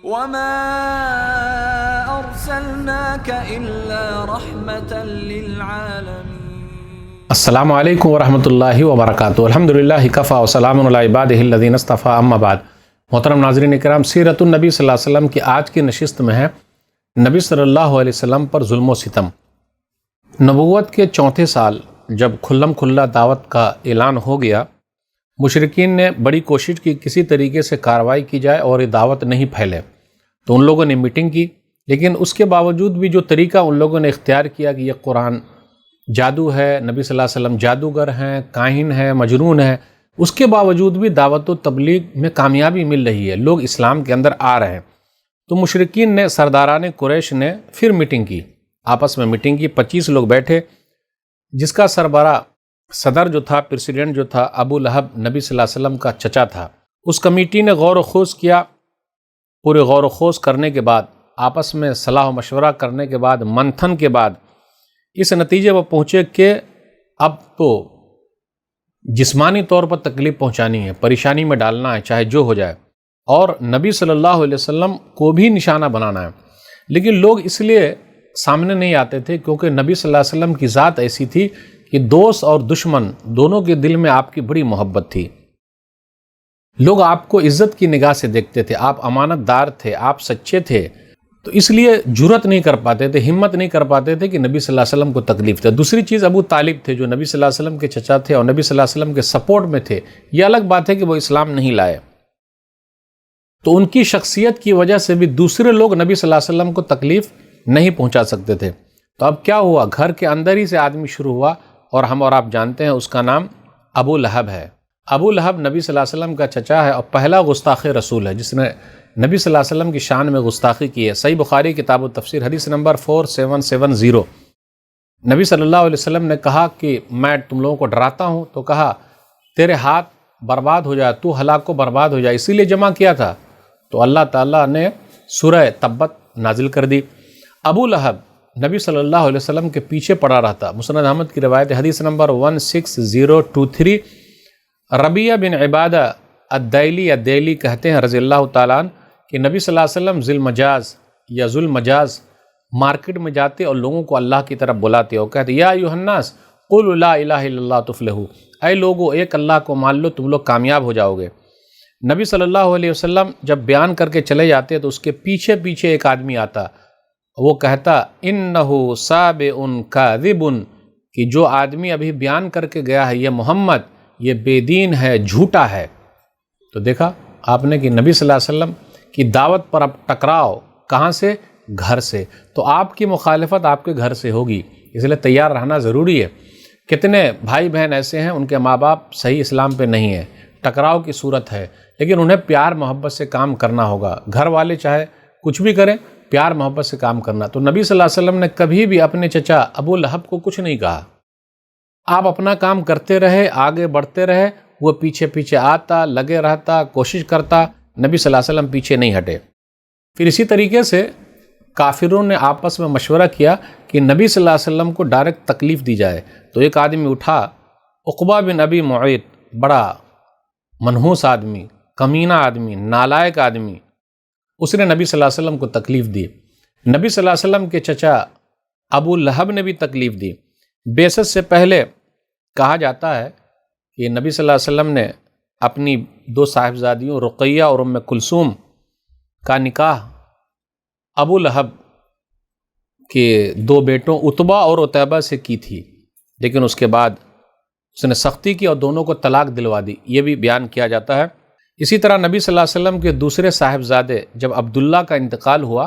وما أرسلناك إلا رحمة للعالمين۔ السلام علیکم ورحمۃ اللہ وبرکاتہ۔ الحمدللہ کفا وسلام علی عبادہ الذین اصطفیٰ، اما بعد۔ محترم ناظرین کرام، سیرت-un-Nabi صلی اللہ علیہ وسلم کی آج کی نشست میں ہے نبی صلی اللہ علیہ وسلم پر ظلم و ستم۔ نبوت کے 34 سال جب کھلم کھلا دعوت کا اعلان ہو گیا، مشرکین نے بڑی کوشش کی کسی طریقے سے کارروائی کی جائے اور یہ دعوت نہیں پھیلے، تو ان لوگوں نے میٹنگ کی، لیکن اس کے باوجود بھی جو طریقہ ان لوگوں نے اختیار کیا کہ یہ قرآن جادو ہے، نبی صلی اللہ علیہ وسلم جادوگر ہیں، کاہن ہیں، مجنون ہیں، اس کے باوجود بھی دعوت و تبلیغ میں کامیابی مل رہی ہے، لوگ اسلام کے اندر آ رہے ہیں۔ تو مشرکین نے، سرداران قریش نے پھر میٹنگ کی، آپس میں میٹنگ کی، 25 لوگ بیٹھے، جس کا سربراہ صدر جو تھا، پریسیڈنٹ جو تھا، ابو لہب نبی صلی اللہ علیہ وسلم کا چچا تھا۔ اس کمیٹی نے غور و خوض کیا، پورے غور و خوض کرنے کے بعد، آپس میں صلاح و مشورہ کرنے کے بعد، منتھن کے بعد اس نتیجے پر پہنچے کہ اب تو جسمانی طور پر تکلیف پہنچانی ہے، پریشانی میں ڈالنا ہے، چاہے جو ہو جائے، اور نبی صلی اللہ علیہ وسلم کو بھی نشانہ بنانا ہے۔ لیکن لوگ اس لیے سامنے نہیں آتے تھے کیونکہ نبی صلی اللہ علیہ وسلم کی ذات ایسی تھی کہ دوست اور دشمن دونوں کے دل میں آپ کی بڑی محبت تھی۔ لوگ آپ کو عزت کی نگاہ سے دیکھتے تھے، آپ امانت دار تھے، آپ سچے تھے، تو اس لیے جرأت نہیں کر پاتے تھے، ہمت نہیں کر پاتے تھے کہ نبی صلی اللہ علیہ وسلم کو تکلیف تھے۔ دوسری چیز، ابو طالب تھے جو نبی صلی اللہ علیہ وسلم کے چچا تھے اور نبی صلی اللہ علیہ وسلم کے سپورٹ میں تھے۔ یہ الگ بات ہے کہ وہ اسلام نہیں لائے، تو ان کی شخصیت کی وجہ سے بھی دوسرے لوگ نبی صلی اللہ علیہ وسلم کو تکلیف نہیں پہنچا سکتے تھے۔ تو اب کیا ہوا، گھر کے اندر ہی سے آدمی شروع ہوا، اور ہم اور آپ جانتے ہیں اس کا نام ابو لہب ہے۔ ابو لہب نبی صلی اللہ علیہ وسلم کا چچا ہے اور پہلا گستاخ رسول ہے جس نے نبی صلی اللہ علیہ وسلم کی شان میں گستاخی کی ہے۔ صحیح بخاری کتاب التفسیر حدیث نمبر 4770، نبی صلی اللہ علیہ وسلم نے کہا کہ میں تم لوگوں کو ڈراتا ہوں، تو کہا تیرے ہاتھ برباد ہو جائے، تو ہلاک کو برباد ہو جائے، اسی لیے جمع کیا تھا۔ تو اللہ تعالیٰ نے سورہ تبت نازل کر دی۔ ابو لہب نبی صلی اللہ علیہ وسلم کے پیچھے پڑا رہتا۔ مسند احمد کی روایت حدیث نمبر 16023، ربیہ بن عبادہ الدیلی کہتے ہیں رضی اللہ تعالیٰ عنہ کہ نبی صلی اللہ علیہ وسلم ذی المجاز مارکیٹ میں جاتے اور لوگوں کو اللہ کی طرف بلاتے اور کہتے یا ایھا الناس قولوا لا الہ الا اللہ تفلحوا، اے لوگو ایک اللہ کو مان لو تم لوگ کامیاب ہو جاؤ گے۔ نبی صلی اللہ علیہ وسلم جب بیان کر کے چلے جاتے تو اس کے پیچھے پیچھے ایک آدمی آتا، وہ کہتا انہ سابع کاذب، کہ جو آدمی ابھی بیان کر کے گیا ہے یہ محمد، یہ بے دین ہے، جھوٹا ہے۔ تو دیکھا آپ نے کہ نبی صلی اللہ علیہ وسلم کی دعوت پر اب ٹکراؤ کہاں سے؟ گھر سے۔ تو آپ کی مخالفت آپ کے گھر سے ہوگی، اس لیے تیار رہنا ضروری ہے۔ کتنے بھائی بہن ایسے ہیں ان کے ماں باپ صحیح اسلام پہ نہیں ہیں، ٹکراؤ کی صورت ہے، لیکن انہیں پیار محبت سے کام کرنا ہوگا۔ گھر والے چاہے کچھ بھی کریں، پیار محبت سے کام کرنا۔ تو نبی صلی اللہ علیہ وسلم نے کبھی بھی اپنے چچا ابو لہب کو کچھ نہیں کہا، آپ اپنا کام کرتے رہے، آگے بڑھتے رہے، وہ پیچھے پیچھے آتا، لگے رہتا، کوشش کرتا، نبی صلی اللہ علیہ وسلم پیچھے نہیں ہٹے۔ پھر اسی طریقے سے کافروں نے آپس میں مشورہ کیا کہ نبی صلی اللہ علیہ وسلم کو ڈائریکٹ تکلیف دی جائے۔ تو ایک آدمی اٹھا، عقبہ بن ابی معیط، بڑا منحوس آدمی، کمینہ آدمی، نالائق آدمی، اس نے نبی صلی اللہ علیہ وسلم کو تکلیف دی۔ نبی صلی اللہ علیہ وسلم کے چچا ابو لہب نے بھی تکلیف دی۔ بعثت سے پہلے کہا جاتا ہے کہ نبی صلی اللہ علیہ وسلم نے اپنی 2 صاحبزادیوں رقیہ اور ام کلثوم کا نکاح ابو لہب کے 2 بیٹوں عتبہ اور عتیبہ سے کی تھی، لیکن اس کے بعد اس نے سختی کی اور دونوں کو طلاق دلوا دی، یہ بھی بیان کیا جاتا ہے۔ اسی طرح نبی صلی اللہ علیہ وسلم کے دوسرے صاحبزادے جب عبداللہ کا انتقال ہوا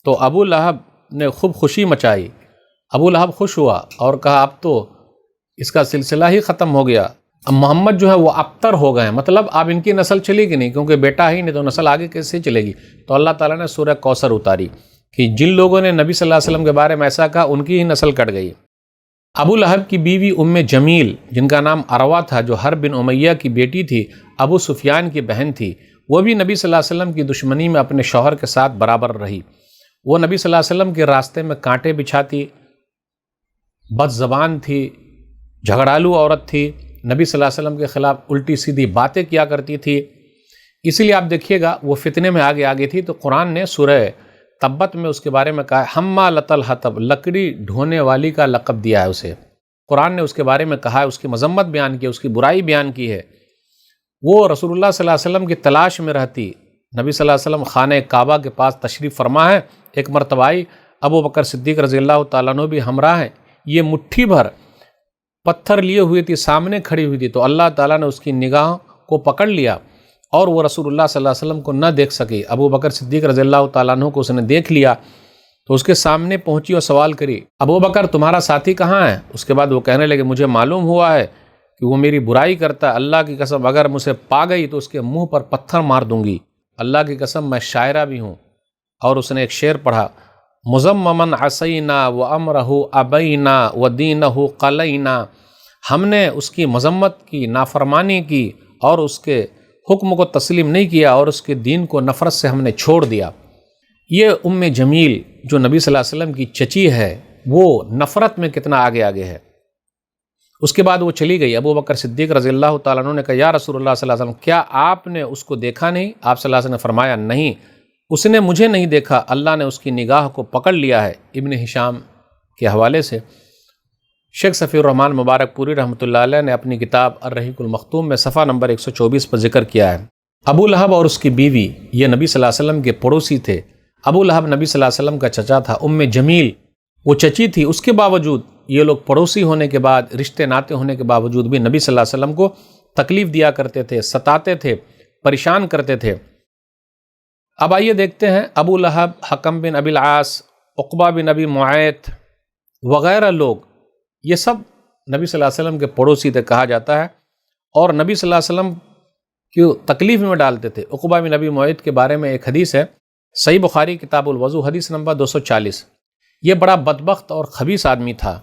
تو ابو لہب نے خوب خوشی مچائی، ابو لہب خوش ہوا اور کہا اب تو اس کا سلسلہ ہی ختم ہو گیا، اب محمد جو ہے وہ ابتر ہو گئے ہیں، مطلب اب ان کی نسل چلے گی نہیں، کیونکہ بیٹا ہی نہیں تو نسل آگے کیسے چلے گی۔ تو اللہ تعالیٰ نے سورہ کوثر اتاری کہ جن لوگوں نے نبی صلی اللہ علیہ وسلم کے بارے میں ایسا کہا ان کی ہی نسل کٹ گئی۔ ابو لہب کی بیوی ام جمیل جن کا نام عروہ تھا، جو حرب بن امیہ کی بیٹی تھی، ابو سفیان کی بہن تھی، وہ بھی نبی صلی اللہ علیہ وسلم کی دشمنی میں اپنے شوہر کے ساتھ برابر رہی۔ وہ نبی صلی اللہ علیہ وسلم کے راستے میں کانٹے بچھاتی، بد زبان تھی، جھگڑالو عورت تھی، نبی صلی اللہ علیہ وسلم کے خلاف الٹی سیدھی باتیں کیا کرتی تھی۔ اسی لیے آپ دیکھیے گا وہ فتنے میں آگے تھی، تو قرآن نے سورہ تبت میں اس کے بارے میں کہا حمالۃ الحطب، لکڑی ڈھونے والی کا لقب دیا ہے اسے۔ قرآن نے اس کے بارے میں کہا ہے، اس کی مذمت بیان کی، اس کی برائی بیان کی ہے۔ وہ رسول اللہ صلی اللہ علیہ وسلم کی تلاش میں رہتی۔ نبی صلی اللہ علیہ وسلم خانہ کعبہ کے پاس تشریف فرما ہے، ایک مرتبہ آئی، ابو بکر صدیق رضی اللہ تعالیٰ عنہ بھی ہمراہ ہیں، یہ مٹھی بھر پتھر لیے ہوئی تھی، سامنے کھڑی ہوئی تھی، تو اللہ تعالیٰ نے اس کی نگاہ کو پکڑ لیا اور وہ رسول اللہ صلی اللہ علیہ وسلم کو نہ دیکھ سکی۔ ابو بکر صدیق رضی اللہ تعالیٰ عنہ کو اس نے دیکھ لیا تو اس کے سامنے پہنچی اور سوال کری، ابو بکر تمہارا ساتھی کہاں ہے؟ اس کے بعد وہ کہنے لگے مجھے معلوم ہوا ہے کہ وہ میری برائی کرتا ہے، اللہ کی قسم اگر مجھے پا گئی تو اس کے منہ پر پتھر مار دوں گی، اللہ کی قسم میں شاعرہ بھی ہوں۔ اور اس نے ایک شعر پڑھا، مزممن عصینا و امرہ ابینا و دینہ قلینا، ہم نے اس کی مذمت کی، نافرمانی کی اور اس کے حکم کو تسلیم نہیں کیا اور اس کے دین کو نفرت سے ہم نے چھوڑ دیا۔ یہ ام جمیل جو نبی صلی اللہ علیہ وسلم کی چچی ہے، وہ نفرت میں کتنا آگے ہے۔ اس کے بعد وہ چلی گئی۔ ابو بکر صدیق رضی اللہ تعالیٰ عنہ نے کہا، یا رسول اللہ صلی اللہ علیہ وسلم کیا آپ نے اس کو دیکھا نہیں؟ آپ صلی اللہ علیہ وسلم نے فرمایا نہیں، اس نے مجھے نہیں دیکھا، اللہ نے اس کی نگاہ کو پکڑ لیا ہے۔ ابن ہشام کے حوالے سے شیخ صفی الرحمن مبارک پوری رحمۃ اللہ علیہ نے اپنی کتاب الرحیق المختوم میں صفحہ نمبر 124 پر ذکر کیا ہے۔ ابو لہب اور اس کی بیوی یہ نبی صلی اللہ علیہ وسلم کے پڑوسی تھے۔ ابو لہب نبی صلی اللہ علیہ وسلم کا چچا تھا، ام جمیل وہ چچی تھی، اس کے باوجود یہ لوگ پڑوسی ہونے کے بعد، رشتے ناتے ہونے کے باوجود بھی نبی صلی اللہ علیہ وسلم کو تکلیف دیا کرتے تھے، ستاتے تھے، پریشان کرتے تھے۔ اب آئیے دیکھتے ہیں ابو لہب، حکم بن ابی العاص، عقبہ بن ابی معیط وغیرہ لوگ، یہ سب نبی صلی اللہ علیہ وسلم کے پڑوسی تھے کہا جاتا ہے، اور نبی صلی اللہ علیہ وسلم کی تکلیف میں ڈالتے تھے۔ عقبہ بن ابی معیط کے بارے میں ایک حدیث ہے، صحیح بخاری کتاب الوضو حدیث نمبر 240۔ یہ بڑا بدبخت اور خبیث آدمی تھا۔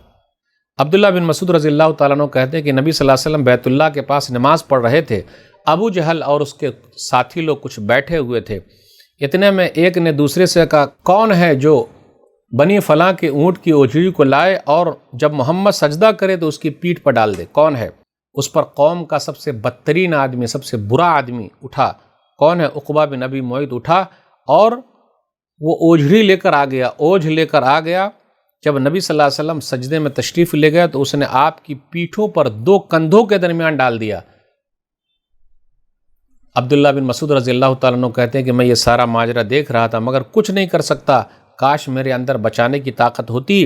عبداللہ بن مسعود رضی اللہ تعالیٰ عنہ کہتے ہیں کہ نبی صلی اللہ علیہ وسلم بیت اللہ کے پاس نماز پڑھ رہے تھے، ابو جہل اور اس کے ساتھی لوگ کچھ بیٹھے ہوئے تھے۔ اتنے میں ایک نے دوسرے سے کہا، کون ہے جو بنی فلاں کے اونٹ کی اوجری کو لائے اور جب محمد سجدہ کرے تو اس کی پیٹھ پر ڈال دے؟ کون ہے؟ اس پر قوم کا سب سے بدترین آدمی، سب سے برا آدمی اٹھا۔ کون ہے؟ عقبہ بن ابی معیط اٹھا اور وہ اوجھری لے کر آ گیا، اوجھ لے کر آ گیا۔ جب نبی صلی اللہ علیہ وسلم سجدے میں تشریف لے گیا تو اس نے آپ کی پیٹھوں پر دو کندھوں کے درمیان ڈال دیا۔ عبداللہ بن مسعود رضی اللہ تعالیٰ عنہ کہتے ہیں کہ میں یہ سارا ماجرا دیکھ رہا تھا مگر کچھ نہیں کر سکتا، کاش میرے اندر بچانے کی طاقت ہوتی۔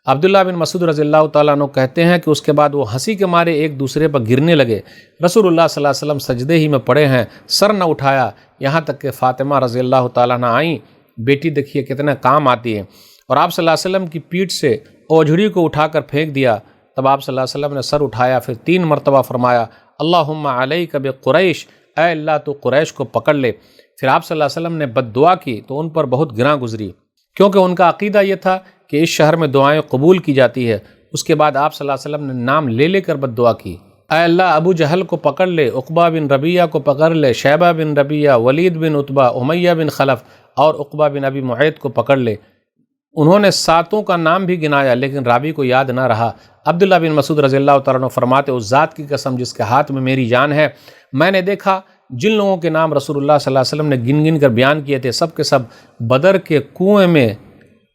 عبداللہ بن مسعود رضی اللہ تعالیٰ عنہ کہتے ہیں کہ اس کے بعد وہ ہنسی کے مارے ایک دوسرے پر گرنے لگے۔ رسول اللہ صلی اللہ علیہ وسلم سجدے ہی میں پڑے ہیں، سر نہ اٹھایا، یہاں تک کہ فاطمہ رضی اللہ تعالیٰ عنہ آئیں، بیٹی دیکھیے کتنے کام آتی ہے، اور آپ صلی اللہ علیہ وسلم کی پیٹھ سے اوجھڑی کو اٹھا کر پھینک دیا۔ تب آپ صلی اللہ علیہ وسلم نے سر اٹھایا، پھر 3 مرتبہ فرمایا، اللہم علیک بقریش، اے اللہ تو قریش کو پکڑ لے۔ پھر آپ صلی اللہ علیہ وسلم نے بد دعا کی تو ان پر بہت گراں گزری، کیونکہ ان کا عقیدہ یہ تھا کہ اس شہر میں دعائیں قبول کی جاتی ہے۔ اس کے بعد آپ صلی اللہ علیہ وسلم نے نام لے لے کر بد دعا کی، اے اللہ ابو جہل کو پکڑ لے، عقبہ بن ربیعہ کو پکڑ لے، شیبہ بن ربیعہ، ولید بن عتبہ، امیہ بن خلف اور عقبہ بن ابی معیط کو پکڑ لے۔ انہوں نے 7 کا نام بھی گنایا لیکن راوی کو یاد نہ رہا۔ عبداللہ بن مسعود رضی اللہ تعالیٰ عنہ فرماتے، اس ذات کی قسم جس کے ہاتھ میں میری جان ہے، میں نے دیکھا جن لوگوں کے نام رسول اللہ صلی اللہ علیہ وسلم نے گن گن کر بیان کیے تھے، سب کے سب بدر کے کنویں میں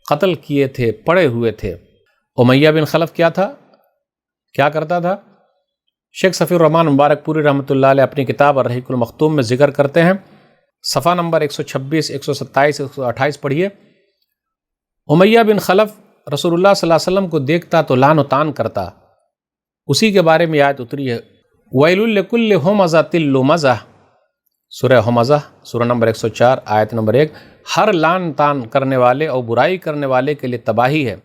قتل کیے تھے، پڑے ہوئے تھے۔ امیہ بن خلف کیا تھا؟ کیا کرتا تھا؟ شیخ صفی الرحمن مبارک پوری رحمۃ اللہ علیہ اپنی کتاب الرحیق المختوم میں ذکر کرتے ہیں، صفحہ نمبر 126، 127، 128 پڑھیے۔ امیہ بن خلف رسول اللہ صلی اللہ علیہ وسلم کو دیکھتا تو لعن و طعن کرتا، اسی کے بارے میں آیت اتری ہے، وَيْلٌ لِكُلِّ ہُمَزَةٍ لُمَزَةٍ، سورہ ہمزہ، سورہ نمبر 104، آیت نمبر 1۔ ہر لعن طعن کرنے والے اور برائی کرنے والے کے لیے تباہی ہے۔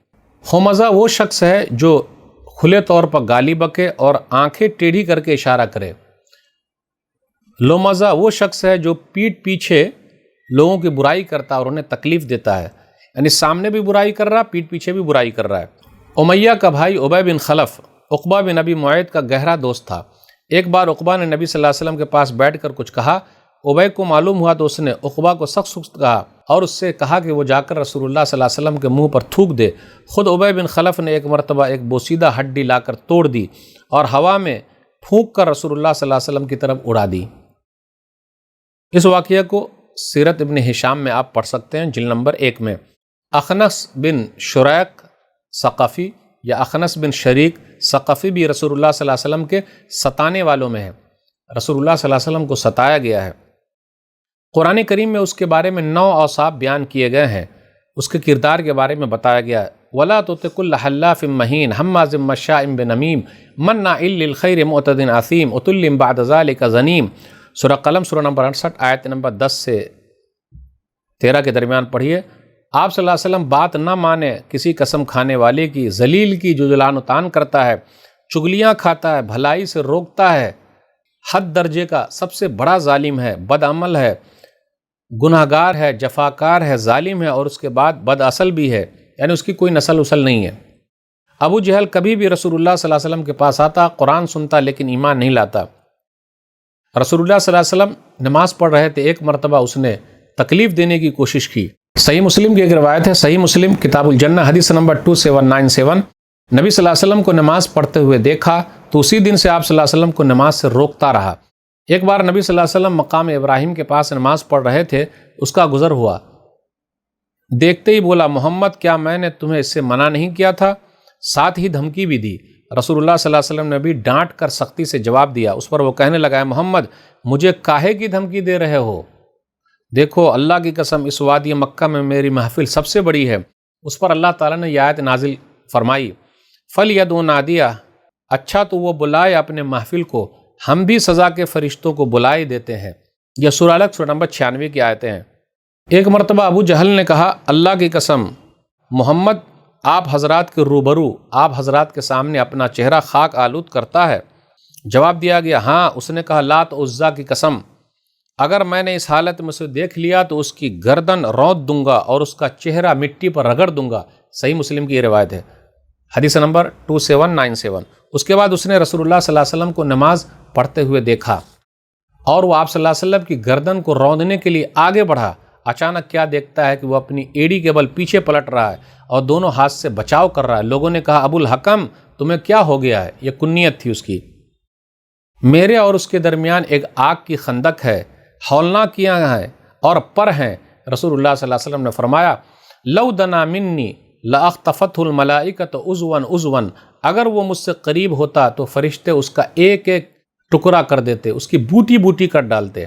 ہمزہ وہ شخص ہے جو کھلے طور پر گالی بکے اور آنکھیں ٹیڑھی کر کے اشارہ کرے۔ لومزہ وہ شخص ہے جو پیٹھ پیچھے لوگوں کی برائی کرتا اور انہیں تکلیف دیتا ہے، یعنی سامنے بھی برائی کر رہا، پیٹھ پیچھے بھی برائی کر رہا ہے۔ امیہ کا بھائی عبی بن خلف عقبہ بن ابی معیط کا گہرا دوست تھا۔ ایک بار عقبہ نے نبی صلی اللہ علیہ وسلم کے پاس بیٹھ کر کچھ کہا، عبی کو معلوم ہوا تو اس نے عقبہ کو سخت سخت کہا اور اس سے کہا کہ وہ جا کر رسول اللہ صلی اللہ علیہ وسلم کے منہ پر تھوک دے۔ خود عبی بن خلف نے ایک مرتبہ ایک بوسیدہ ہڈی لا کر توڑ دی اور ہوا میں پھونک کر رسول اللہ صلی اللہ علیہ وسلم کی طرف اڑا دی۔ اس واقعہ کو سیرت ابن ہشام میں آپ پڑھ سکتے ہیں، جلد نمبر 1 میں۔ اخنس بن شریق ثقفی یا اخنس بن شریق ثقفی بھی رسول اللہ صلی اللہ علیہ وسلم کے ستانے والوں میں ہے۔ رسول اللہ صلی اللہ علیہ وسلم کو ستایا گیا ہے۔ قرآن کریم میں اس کے بارے میں 9 اوصاف بیان کیے گئے ہیں۔ اس کے کردار کے بارے میں بتایا گیا ہے، وَلَا تُطِعْ كُلَّ حَلَّافٍ مَّهِينٍ هَمَّازٍ مَّشَّاءٍ بِنَمِيمٍ مَّنَّاعٍ لِّلْخَيْرِ مُعْتَدٍ عَثِيمٍ عُتُلٍّ بَعْدَ ذَلِكَ زَنِيمٍ۔ سورہ قلم سورہ نمبر 68 آیت نمبر 10 سے 13 کے درمیان پڑھیے۔ آپ صلی اللہ علیہ وسلم بات نہ مانے کسی قسم کھانے والے کی، ذلیل کی جو جلان و تان کرتا ہے، چگلیاں کھاتا ہے، بھلائی سے روکتا ہے، حد درجے کا سب سے بڑا ظالم ہے، بد عمل ہے، گناہگار ہے، جفاکار ہے، ظالم ہے، اور اس کے بعد بد اصل بھی ہے، یعنی اس کی کوئی نسل اصل نہیں ہے۔ ابو جہل کبھی بھی رسول اللہ صلی اللہ علیہ وسلم کے پاس آتا، قرآن سنتا، لیکن ایمان نہیں لاتا۔ رسول اللہ صلی اللہ علیہ وسلم نماز پڑھ رہے تھے، ایک مرتبہ اس نے تکلیف دینے کی کوشش کی۔ صحیح مسلم کی ایک روایت ہے، صحیح مسلم کتاب الجنہ حدیث نمبر 2797، نبی صلی اللہ علیہ وسلم کو نماز پڑھتے ہوئے دیکھا تو اسی دن سے آپ صلی اللہ علیہ وسلم کو نماز سے روکتا رہا۔ ایک بار نبی صلی اللہ علیہ وسلم مقام ابراہیم کے پاس نماز پڑھ رہے تھے، اس کا گزر ہوا، دیکھتے ہی بولا، محمد کیا میں نے تمہیں اس سے منع نہیں کیا تھا؟ ساتھ ہی دھمکی بھی دی۔ رسول اللہ صلی اللہ علیہ وسلم نے بھی ڈانٹ کر سختی سے جواب دیا۔ اس پر وہ کہنے لگا، محمد مجھے کاہے کی دھمکی دے رہے ہو؟ دیکھو اللہ کی قسم اس وادی مکہ میں میری محفل سب سے بڑی ہے۔ اس پر اللہ تعالیٰ نے یہ آیت نازل فرمائی، فَلْيَدْعُ نَادِيَهُ، اچھا تو وہ بلائے اپنے محفل کو، ہم بھی سزا کے فرشتوں کو بلائے دیتے ہیں۔ یہ سورہ الگ سورہ نمبر 96 کی آیتیں ہیں۔ ایک مرتبہ ابو جہل نے کہا، اللہ کی قسم محمد آپ حضرات کے روبرو، آپ حضرات کے سامنے اپنا چہرہ خاک آلود کرتا ہے؟ جواب دیا گیا، ہاں۔ اس نے کہا، لات عزا کی قسم اگر میں نے اس حالت میں اسے دیکھ لیا تو اس کی گردن رونت دوں گا اور اس کا چہرہ مٹی پر رگڑ دوں گا۔ صحیح مسلم کی یہ روایت ہے، حدیث نمبر 2797۔ اس کے بعد اس نے رسول اللہ صلی اللہ علیہ وسلم کو نماز پڑھتے ہوئے دیکھا اور وہ آپ صلی اللہ علیہ وسلم کی گردن کو روندنے کے لیے آگے بڑھا۔ اچانک کیا دیکھتا ہے کہ وہ اپنی ایڑی کے بل پیچھے پلٹ رہا ہے اور دونوں ہاتھ سے بچاؤ کر رہا ہے۔ لوگوں نے کہا، ابو الحکم تمہیں کیا ہو گیا ہے؟ یہ کنیت تھی اس کی۔ میرے اور اس کے درمیان ایک آگ کی خندق ہے، ہولناکیاں ہیں اور پر ہیں۔ رسول اللہ صلی اللہ علیہ وسلم نے فرمایا، لو دنا منی لاختفته الملائکۃ عضوا عضوا، اگر وہ مجھ سے قریب ہوتا تو فرشتے اس کا ایک ایک ٹکڑا کر دیتے، اس کی بوٹی بوٹی کر ڈالتے،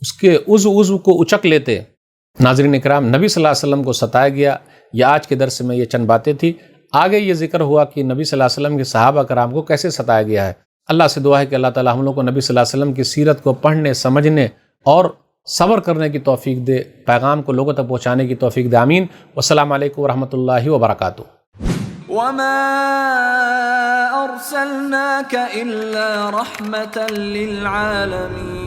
اس کے عضو کو اچک لیتے۔ ناظرین اکرام، نبی صلی اللہ علیہ وسلم کو ستایا گیا۔ یہ آج کے درس میں یہ چند باتیں تھی۔ آگے یہ ذکر ہوا کہ نبی صلی اللہ علیہ وسلم کے صحابہ کرام کو کیسے ستایا گیا ہے۔ اللہ سے دعا ہے کہ اللہ تعالی ہم لوگ کو نبی صلی اللہ علیہ وسلم کی سیرت کو پڑھنے، سمجھنے اور صبر کرنے کی توفیق دے، پیغام کو لوگوں تک پہنچانے کی توفیق دے، آمین۔ والسلام علیکم ورحمۃ اللہ وبرکاتہ۔ وما أرسلناك إلا رحمة للعالمين